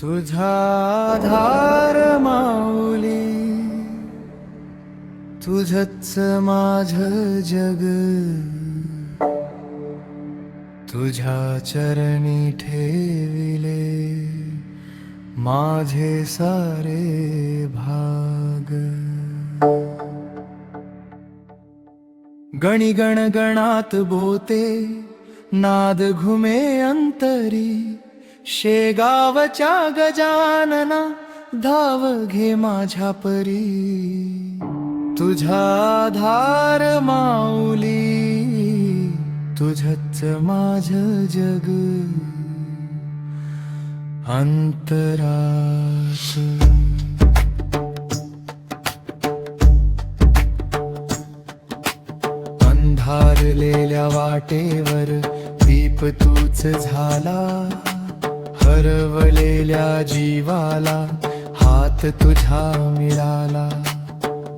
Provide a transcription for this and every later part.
तुझा आधार माऊली, तुझच माझ जग, तुझ्या चरणी ठेविले माझे सारे भाग. गणी गण गणात बोते, नाद घुमे अंतरी, शेगावच्या गजानना धाव घे माझ्या परी. तुझा आधार माऊली, तुझच माझ जग, अंतरात अंधारलेल्या वाटेवर दीप तूच झाला, हरवलेल्या जीवाला हात तुझा मिळाला.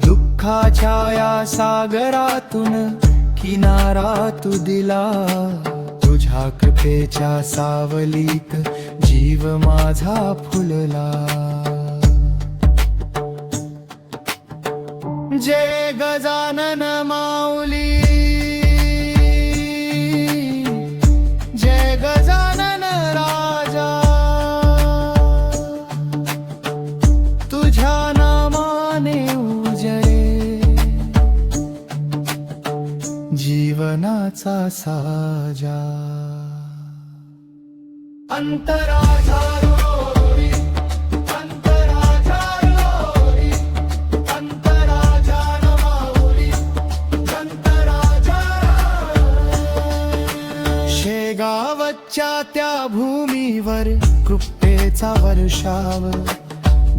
दुःखाच्या या सागरातून किनारा तू दिला, तुझ्या कृपेच्या सावलीत जीव माझा फुलला. जय गजानन माऊली, जय गजानन राजा, तुझ्या नामाने उजळे जीवनाचा साजा. अंतराचा रोरी, अंतराचा रोरी, अंतराचा माऊली, अंतराचा. शेगावच्या त्या भूमीवर कृपेचा वर्षाव,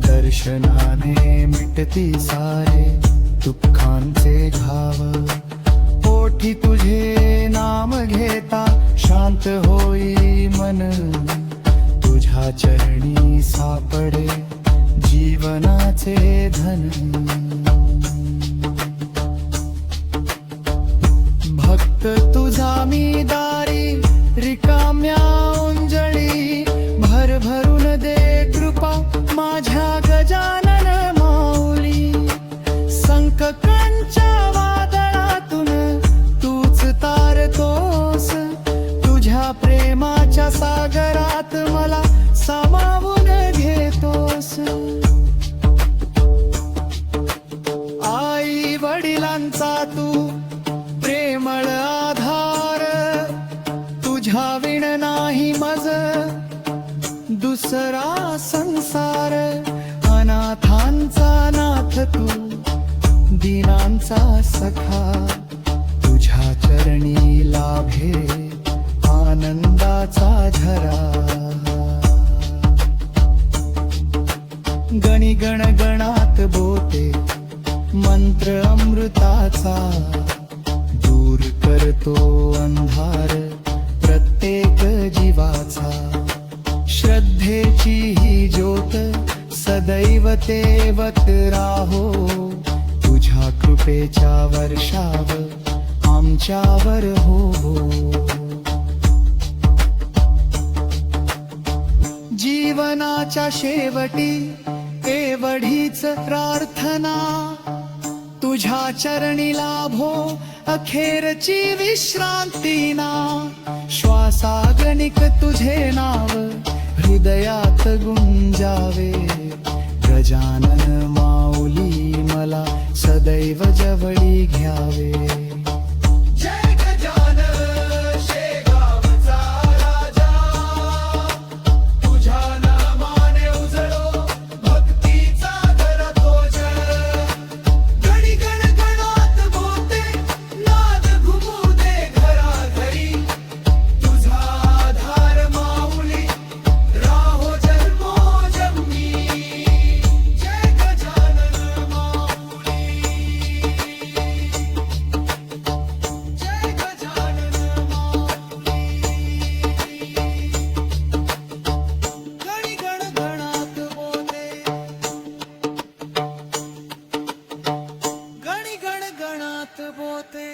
दर्शनाने मिटती सारे दुःखांचे घाव. ओठी तुझे नाम घेता शांत होई मन, तुझ्या चरणी सापडे जीवनाचे धन. भक्त तुझा मी दारी, रिकाम्या उंजळी, भरभरून दे कृपा माझ्या गजानन माऊली. संकटांच्या वादळातून तूच तारतोस, तुझ्या प्रेमाच्या सागरात मला सामावून घेतोस. आई वडिलांचा तू प्रेमळ आधार, तुझ्या विण नाही मज दुसरा संसार. अनाथांचा नाथ तू, दीनांचा सखा, तुझ्या चरणी लाभे आनंदाचा झरा. गणी गण गणात बोते मंत्र अमृताचा, दूर करतो अंधार प्रत्येक जीवाचा. श्रद्धेची ही ज्योत सदैव तेवत राहो, तुझ्या कृपेच्या वर्षाव आमच्यावर हो. जीवनाच्या शेवटी एवढीच प्रार्थना, तुझ्या चरणी लाभो अखेरची विश्रांती ना. श्वासागणिक तुझे नाव हृदयात गुंजावे, गजानन माऊली मला सदैव जवळी घ्यावे. जय गजानन शेगावचा राजा, तुझ्या नामाने उजळो भक्तीचा दर तोज. गणी गण गणात बोते, नाद घुमू दे घराघरी, तुझा आधार माऊली राहो जन्मोजन्मी. जय गजानन माऊली, जय गजानन माऊली. गणी गण गणात बोते, गणी गण गणात बोते.